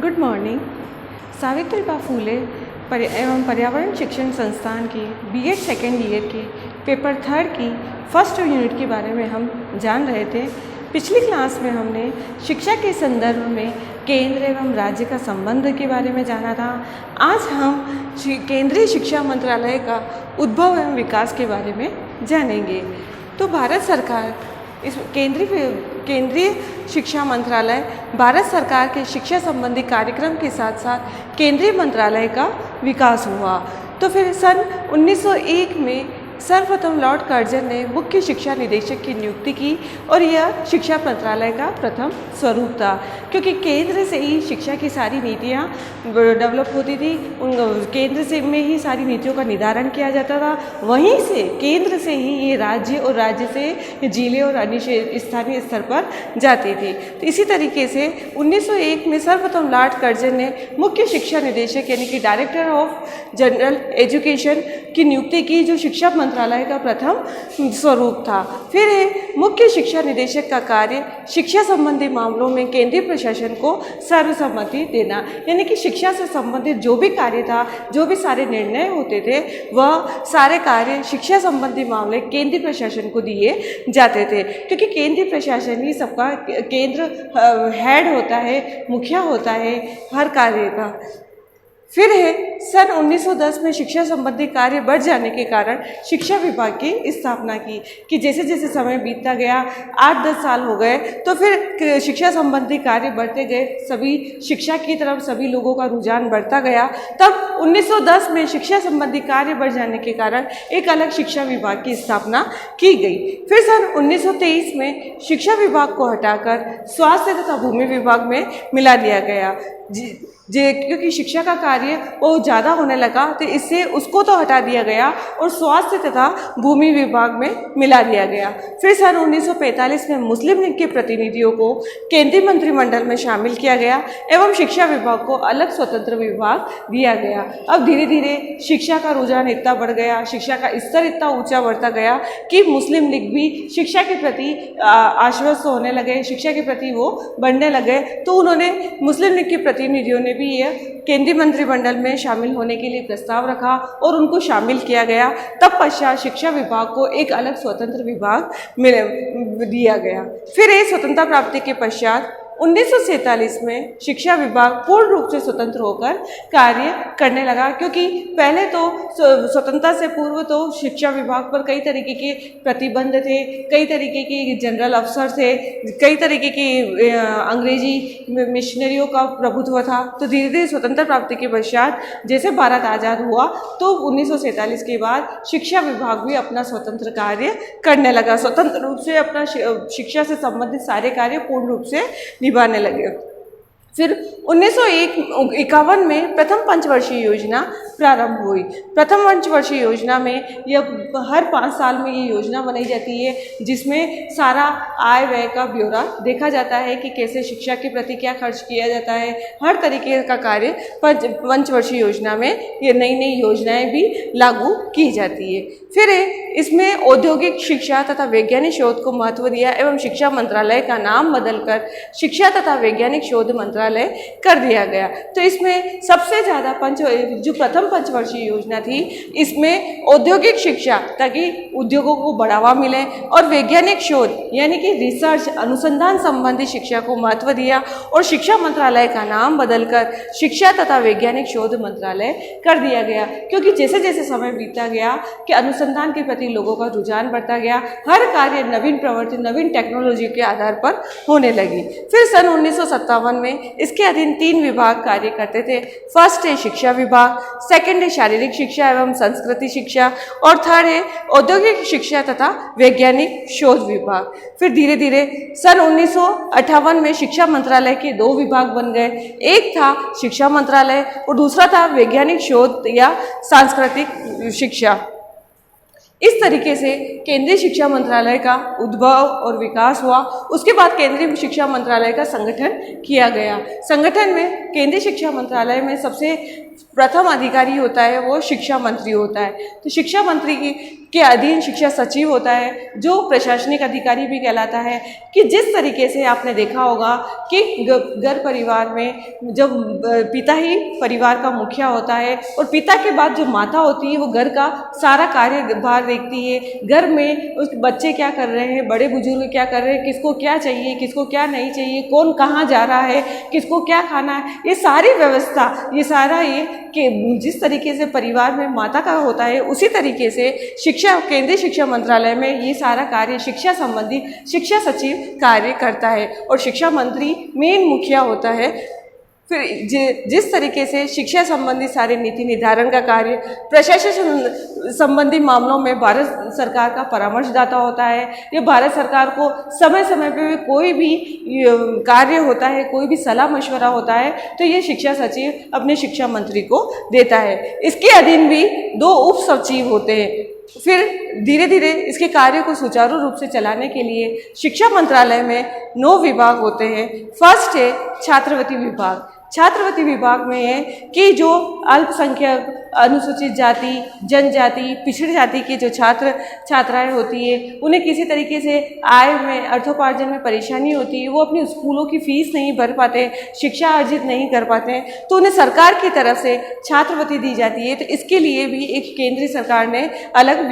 Good morning. Savitribai Phule एवं पर्यावरण शिक्षण संस्थान की बीएड सेकेंड ईयर की पेपर थर्ड की फर्स्ट यूनिट के बारे में हम जान रहे थे। पिछली क्लास में हमने शिक्षा के संदर्भ में केंद्र एवं राज्य का संबंध के बारे में जाना था। आज हम केंद्रीय शिक्षा मंत्रालय का उद्भव एवं विकास के बारे में जानेंगे। तो भारत सरकार इस केंद्रीय शिक्षा मंत्रालय भारत सरकार के शिक्षा संबंधी कार्यक्रम के साथ साथ केंद्रीय मंत्रालय का विकास हुआ। तो फिर सन 1901 में सर्वप्रथम लॉर्ड कर्जन ने मुख्य शिक्षा निदेशक की नियुक्ति की और यह शिक्षा मंत्रालय का प्रथम स्वरूप था, क्योंकि केंद्र से ही शिक्षा की सारी नीतियाँ डेवलप होती थी। केंद्र से में ही सारी नीतियों का निर्धारण किया जाता था। वहीं से केंद्र से ही ये राज्य और राज्य से जिले और अन्य स्थानीय स्तर पर जाती थी। तो इसी तरीके से 1901 में सर्वप्रथम लॉर्ड कर्जन ने मुख्य शिक्षा निदेशक यानी कि डायरेक्टर ऑफ जनरल एजुकेशन की नियुक्ति की, जो शिक्षा मंत्रालय का प्रथम स्वरूप था। फिर मुख्य शिक्षा निदेशक का कार्य शिक्षा संबंधी मामलों में केंद्रीय प्रशासन को सर्वसम्मति देना, यानी कि शिक्षा से संबंधित जो भी कार्य था, जो भी सारे निर्णय होते थे, वह सारे कार्य शिक्षा संबंधी मामले केंद्रीय प्रशासन को दिए जाते थे, क्योंकि केंद्रीय प्रशासन ही सबका केंद्र हेड होता है, मुखिया होता है हर कार्य का। फिर सन 1910 में शिक्षा संबंधी कार्य बढ़ जाने के कारण शिक्षा विभाग की स्थापना की कि जैसे जैसे समय बीतता गया, 8-10 साल हो गए, तो फिर शिक्षा संबंधी कार्य बढ़ते गए, सभी शिक्षा की तरफ सभी लोगों का रुझान बढ़ता गया। तब 1910 में शिक्षा संबंधी कार्य बढ़ जाने के कारण एक अलग शिक्षा विभाग की स्थापना की गई। फिर सन 1923 में शिक्षा विभाग को हटाकर स्वास्थ्य तथा भूमि विभाग में मिला दिया गया, क्योंकि शिक्षा का कार्य बहुत ज़्यादा होने लगा, तो इससे उसको तो हटा दिया गया और स्वास्थ्य तथा भूमि विभाग में मिला दिया गया। फिर सन 1945 में मुस्लिम लीग के प्रतिनिधियों को केंद्रीय मंत्रिमंडल में शामिल किया गया एवं शिक्षा विभाग को अलग स्वतंत्र विभाग दिया गया। अब धीरे धीरे शिक्षा का रुझान इतना बढ़ गया, शिक्षा का स्तर इतना ऊंचा बढ़ता गया कि मुस्लिम लीग भी शिक्षा के प्रति आश्वस्त होने लगे, शिक्षा के प्रति वो बढ़ने लगे। तो उन्होंने मुस्लिम लीग के प्रतिनिधियों ने भी यह केंद्रीय मंत्रिमंडल में शामिल होने के लिए प्रस्ताव रखा और उनको शामिल किया गया। तब पश्चात शिक्षा विभाग को एक अलग स्वतंत्र विभाग दिया गया। फिर स्वतंत्रता प्राप्ति के पश्चात 1947 में शिक्षा विभाग पूर्ण रूप से स्वतंत्र होकर कार्य करने लगा, क्योंकि पहले तो स्वतंत्रता से पूर्व तो शिक्षा विभाग पर कई तरीके के प्रतिबंध थे, कई तरीके के जनरल अफसर थे, कई तरीके की अंग्रेजी मिशनरियों का प्रभुत्व था। तो धीरे धीरे स्वतंत्रता प्राप्ति के पश्चात जैसे भारत आज़ाद हुआ, तो 1947 के बाद शिक्षा विभाग भी अपना स्वतंत्र कार्य करने लगा, स्वतंत्र रूप से अपना शिक्षा से संबंधित सारे कार्य पूर्ण रूप से निभाने लगे। फिर 1951 में प्रथम पंचवर्षीय योजना प्रारंभ हुई। प्रथम पंचवर्षीय योजना में यह हर 5 साल में ये योजना बनाई जाती है, जिसमें सारा आय व्यय का ब्यौरा देखा जाता है कि कैसे शिक्षा के प्रति क्या खर्च किया जाता है। हर तरीके का कार्य पंचवर्षीय योजना में ये नई नई योजनाएं भी लागू की जाती है। फिर इसमें औद्योगिक शिक्षा तथा वैज्ञानिक शोध को महत्व दिया एवं शिक्षा मंत्रालय का नाम बदलकर शिक्षा तथा वैज्ञानिक शोध मंत्रालय कर दिया गया। तो इसमें सबसे ज़्यादा जो प्रथम पंचवर्षीय योजना थी, इसमें औद्योगिक शिक्षा ताकि उद्योगों को बढ़ावा मिले और वैज्ञानिक शोध यानी कि रिसर्च अनुसंधान संबंधी शिक्षा को महत्व दिया और शिक्षा मंत्रालय का नाम बदलकर शिक्षा तथा वैज्ञानिक शोध मंत्रालय कर दिया गया, क्योंकि जैसे जैसे समय बीतता गया कि अनुसंधान के प्रति लोगों का रुझान बढ़ता गया, हर कार्य नवीन प्रवृत्ति नवीन टेक्नोलॉजी के आधार पर होने लगी। फिर सन 1957 में इसके अधीन 3 विभाग कार्य करते थे। फर्स्ट है शिक्षा विभाग, सेकंड है शारीरिक शिक्षा एवं संस्कृति शिक्षा और थर्ड है औद्योगिक शिक्षा तथा वैज्ञानिक शोध विभाग। फिर धीरे धीरे सन 1958 में शिक्षा मंत्रालय के 2 विभाग बन गए, एक था शिक्षा मंत्रालय और दूसरा था वैज्ञानिक शोध या सांस्कृतिक शिक्षा। इस तरीके से केंद्रीय शिक्षा मंत्रालय का उद्भव और विकास हुआ। उसके बाद केंद्रीय शिक्षा मंत्रालय का संगठन किया गया। संगठन में केंद्रीय शिक्षा मंत्रालय में सबसे प्रथम अधिकारी होता है वो शिक्षा मंत्री होता है। तो शिक्षा मंत्री के अधीन शिक्षा सचिव होता है, जो प्रशासनिक अधिकारी भी कहलाता है। कि जिस तरीके से आपने देखा होगा कि घर परिवार में जब पिता ही परिवार का मुखिया होता है और पिता के बाद जो माता होती है वो घर का सारा कार्यभार देखती है। घर में उस बच्चे क्या कर रहे हैं, बड़े बुजुर्ग क्या कर रहे हैं, किसको क्या चाहिए, किसको क्या नहीं चाहिए, कौन कहाँ जा रहा है, किसको क्या खाना है, ये सारी व्यवस्था, ये सारा ये कि जिस तरीके से परिवार में माता का होता है, उसी तरीके से शिक्षा केंद्रीय शिक्षा मंत्रालय में ये सारा कार्य शिक्षा संबंधी शिक्षा सचिव कार्य करता है और शिक्षा मंत्री मेन मुखिया होता है। फिर जिस तरीके से शिक्षा संबंधी सारे नीति निर्धारण का कार्य, प्रशासन संबंधी मामलों में भारत सरकार का परामर्शदाता होता है। ये भारत सरकार को समय समय पे कोई भी कार्य होता है, कोई भी सलाह मशवरा होता है तो ये शिक्षा सचिव अपने शिक्षा मंत्री को देता है। इसके अधीन भी 2 उप सचिव होते हैं। फिर धीरे धीरे इसके कार्य को सुचारू रूप से चलाने के लिए शिक्षा मंत्रालय में 9 विभाग होते हैं। फर्स्ट है छात्रवृत्ति विभाग। छात्रवृत्ति विभाग में है कि जो अल्पसंख्यक, अनुसूचित जाति, जनजाति, पिछड़ी जाति के जो छात्र छात्राएं होती है, उन्हें किसी तरीके से आय में, अर्थोपार्जन में परेशानी होती है, वो अपनी स्कूलों की फीस नहीं भर पाते, शिक्षा अर्जित नहीं कर पाते, तो उन्हें सरकार की तरफ से छात्रवृत्ति दी जाती है। तो इसके लिए भी एक केंद्रीय सरकार ने अलग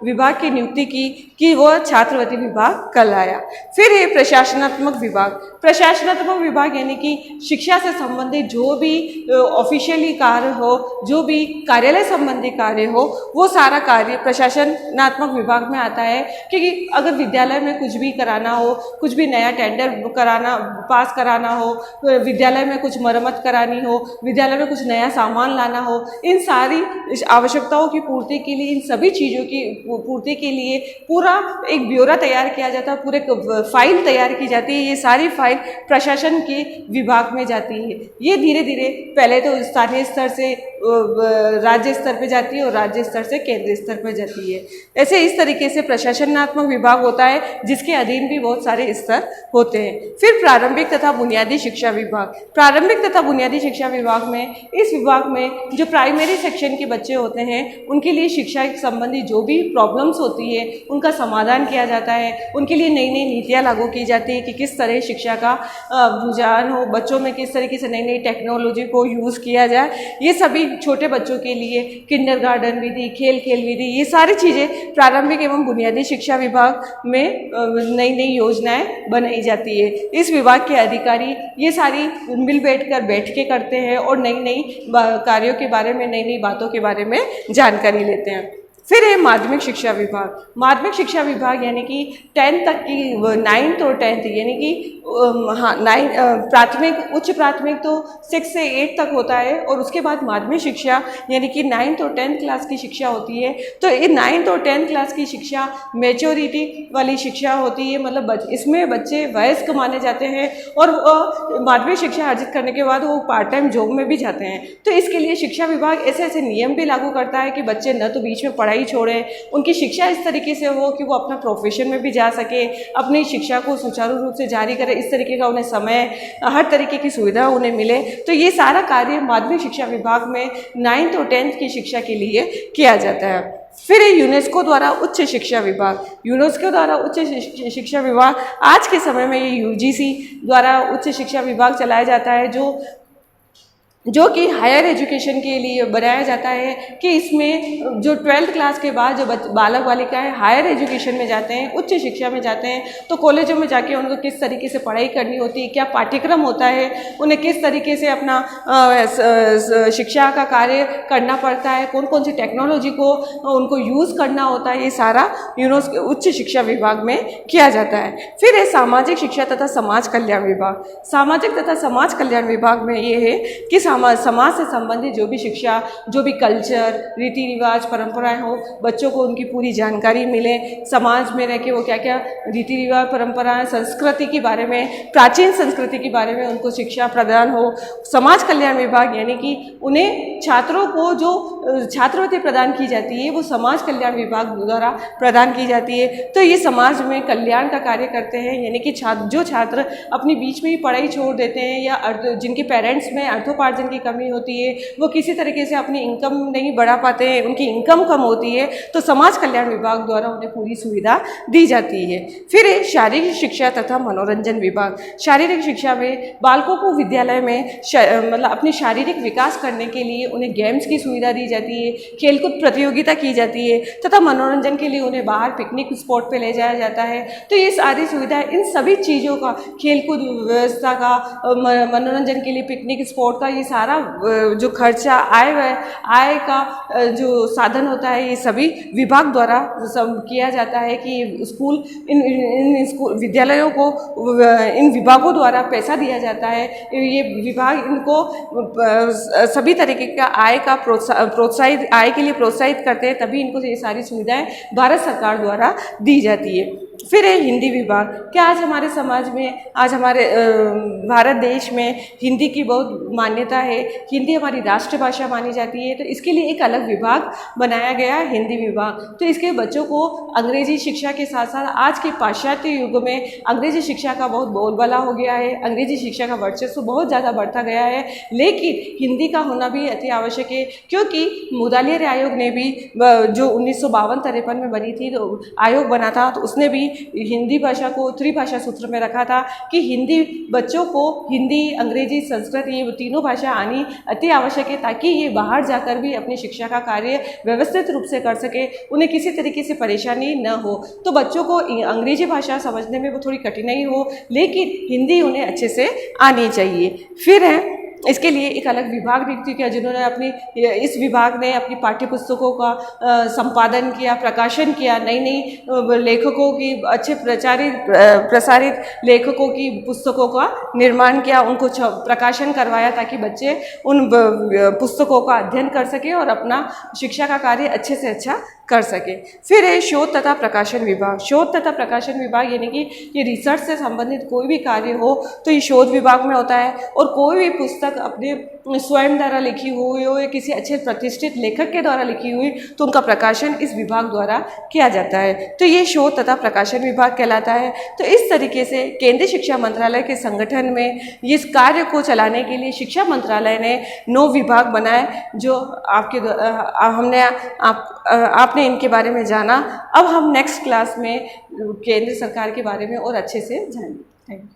विभाग की नियुक्ति की कि वो छात्रवृत्ति विभाग कल आया। फिर है प्रशासनात्मक विभाग। प्रशासनात्मक विभाग यानी कि शिक्षा से संबंधित जो भी ऑफिशियली कार्य हो, जो भी कार्यालय संबंधी कार्य हो, वो सारा कार्य प्रशासनात्मक विभाग में आता है। क्योंकि अगर विद्यालय में कुछ भी कराना हो, कुछ भी नया टेंडर पास कराना हो, विद्यालय में कुछ मरम्मत करानी हो, विद्यालय में कुछ नया सामान लाना हो, इन सारी आवश्यकताओं की पूर्ति के लिए, इन सभी चीज़ों की पूर्ति के लिए पूरा एक ब्यौरा तैयार किया जाता है, पूरे फाइल तैयार की जाती है। ये सारी फाइल प्रशासन के विभाग में जाती है। ये धीरे धीरे पहले तो स्थानीय स्तर से राज्य स्तर पे जाती है और राज्य स्तर से केंद्रीय स्तर पर जाती है। ऐसे इस तरीके से प्रशासनात्मक विभाग होता है जिसके अधीन भी बहुत सारे स्तर होते हैं। फिर प्रारंभिक तथा बुनियादी शिक्षा विभाग। प्रारंभिक तथा बुनियादी शिक्षा विभाग में, इस विभाग में जो प्राइमरी सेक्शन के बच्चे होते हैं उनके लिए शिक्षा संबंधी जो भी प्रॉब्लम्स होती है उनका समाधान किया जाता है। उनके लिए नई नई नीतियाँ लागू की जाती है कि किस तरह शिक्षा का रुझान हो, बच्चों में किस तरीके से नई नई टेक्नोलॉजी को यूज़ किया जाए। ये सभी छोटे बच्चों के लिए किंडरगार्टन विधि, खेल विधि, ये सारी चीज़ें प्रारंभिक एवं बुनियादी शिक्षा विभाग में नई नई योजनाएं बनाई जाती है। इस विभाग के अधिकारी ये सारी बैठ के करते हैं और नई नई कार्यों के बारे में, नई नई बातों के बारे में जानकारी लेते हैं। फिर है माध्यमिक शिक्षा विभाग। माध्यमिक शिक्षा विभाग यानी कि 10th तक की, 9th और 10th यानी कि प्राथमिक, उच्च प्राथमिक तो 6 से 8 तक होता है और उसके बाद माध्यमिक शिक्षा यानी कि 9th और 10th क्लास की शिक्षा होती है। तो ये 9th और 10th क्लास की शिक्षा मैच्योरिटी वाली शिक्षा होती है, मतलब इसमें बच्चे वयस्क माने जाते हैं और माध्यमिक शिक्षा अर्जित करने के बाद वो पार्ट टाइम जॉब में भी जाते हैं। तो इसके लिए शिक्षा विभाग ऐसे ऐसे नियम भी लागू करता है कि बच्चे न तो बीच में पढ़ाई छोड़ें, उनकी शिक्षा इस तरीके से हो कि वो अपना प्रोफेशन में भी जा सके, अपनी शिक्षा को सुचारू रूप से जारी करे, इस तरीके का उन्हें समय, हर तरीके की सुविधा उन्हें मिले। तो ये सारा कार्य माध्यमिक शिक्षा विभाग में 9th और 10th की शिक्षा के लिए किया जाता है। फिर यूनेस्को द्वारा उच्च शिक्षा विभाग। यूनेस्को द्वारा उच्च शिक्षा विभाग, आज के समय में ये UGC द्वारा उच्च शिक्षा विभाग चलाया जाता है, जो कि हायर एजुकेशन के लिए बनाया जाता है। कि इसमें जो 12th क्लास के बाद जो बालक बालिकाएं हायर एजुकेशन में जाते हैं, उच्च शिक्षा में जाते हैं, तो कॉलेजों में जाके उनको किस तरीके से पढ़ाई करनी होती है, क्या पाठ्यक्रम होता है, उन्हें किस तरीके से अपना शिक्षा का कार्य करना पड़ता है, कौन कौन सी टेक्नोलॉजी को उनको यूज़ करना होता है, ये सारा यूनेस्को उच्च शिक्षा विभाग में किया जाता है। फिर है सामाजिक शिक्षा तथा समाज कल्याण विभाग। सामाजिक तथा समाज कल्याण विभाग में ये है कि समाज से संबंधित जो भी शिक्षा, जो भी कल्चर, रीति रिवाज, परंपराएं हो, बच्चों को उनकी पूरी जानकारी मिले, समाज में रह के वो क्या क्या रीति रिवाज, परंपराएं, संस्कृति के बारे में, प्राचीन संस्कृति के बारे में उनको शिक्षा प्रदान हो। समाज कल्याण विभाग यानी कि उन्हें छात्रों को जो छात्रवृत्ति प्रदान की जाती है वो समाज कल्याण विभाग द्वारा प्रदान की जाती है। तो ये समाज में कल्याण का कार्य करते हैं, यानी कि जो छात्र अपनी बीच में ही पढ़ाई छोड़ देते हैं या जिनके पेरेंट्स में अर्थोपार्जन की कमी होती है, वो किसी तरीके से अपनी इनकम नहीं बढ़ा पाते हैं, उनकी इनकम कम होती है, तो समाज कल्याण विभाग द्वारा उन्हें पूरी सुविधा दी जाती है। फिर है शारीरिक शिक्षा तथा मनोरंजन विभाग। शारीरिक शिक्षा में बालकों को विद्यालय में मतलब अपने शारीरिक विकास करने के लिए उन्हें गेम्स की सुविधा दी जाती है, खेलकूद प्रतियोगिता की जाती है तथा मनोरंजन के लिए उन्हें बाहर पिकनिक स्पॉट पे ले जाया जाता है। तो ये सारी सुविधाएं, इन सभी चीज़ों का, खेलकूद व्यवस्था का, मनोरंजन के लिए पिकनिक स्पॉट का, ये सारा जो खर्चा आय का जो साधन होता है, ये सभी विभाग द्वारा सब किया जाता है कि स्कूल इन स्कूल विद्यालयों को इन विभागों द्वारा पैसा दिया जाता है। ये विभाग इनको सभी तरीके का आय का प्रोत्साहित आय के लिए प्रोत्साहित करते हैं, तभी इनको ये सारी सुविधाएं भारत सरकार द्वारा दी जाती है। फिर है हिंदी विभाग। क्या आज हमारे समाज में, आज हमारे भारत देश में हिंदी की बहुत मान्यता है, हिंदी हमारी राष्ट्रभाषा मानी जाती है, तो इसके लिए एक अलग विभाग बनाया गया है, हिंदी विभाग। तो इसके बच्चों को अंग्रेजी शिक्षा के साथ साथ आज के पाश्चात्य युग में अंग्रेजी शिक्षा का बहुत बोलबाला हो गया है, अंग्रेजी शिक्षा का वर्चस्व बहुत ज़्यादा बढ़ता गया है, लेकिन हिंदी का होना भी अति आवश्यक है, क्योंकि मुदालियर आयोग ने भी जो 1952-53 में बनी थी, तो आयोग बना था, तो उसने भी हिंदी भाषा को त्रिभाषा सूत्र में रखा था कि हिंदी बच्चों को हिंदी, अंग्रेजी, संस्कृत, ये तीनों भाषा आनी अति आवश्यक है, ताकि ये बाहर जाकर भी अपनी शिक्षा का कार्य व्यवस्थित रूप से कर सके, उन्हें किसी तरीके से परेशानी न हो। तो बच्चों को अंग्रेजी भाषा समझने में वो थोड़ी कठिनाई हो, लेकिन हिंदी उन्हें अच्छे से आनी चाहिए। फिर है इसके लिए एक अलग विभाग नियुक्त किया, जिन्होंने इस विभाग ने अपनी पाठ्य पुस्तकों का संपादन किया, प्रकाशन किया, नई नई लेखकों की अच्छे प्रसारित लेखकों की पुस्तकों का निर्माण किया, उनको प्रकाशन करवाया, ताकि बच्चे उन पुस्तकों का अध्ययन कर सके और अपना शिक्षा का कार्य अच्छे से अच्छा कर सके। फिर है शोध तथा प्रकाशन विभाग। शोध तथा प्रकाशन विभाग यानी कि ये रिसर्च से संबंधित कोई भी कार्य हो तो ये शोध विभाग में होता है, और कोई भी पुस्तक अपने स्वयं द्वारा लिखी हुई हो या किसी अच्छे प्रतिष्ठित लेखक के द्वारा लिखी हुई, तो उनका प्रकाशन इस विभाग द्वारा किया जाता है। तो ये शोध तथा प्रकाशन विभाग कहलाता है। तो इस तरीके से केंद्रीय शिक्षा मंत्रालय के संगठन में इस कार्य को चलाने के लिए शिक्षा मंत्रालय ने 9 विभाग बनाए, जो आपने इनके बारे में जाना। अब हम नेक्स्ट क्लास में केंद्र सरकार के बारे में और अच्छे से जानेंगे। Thank you.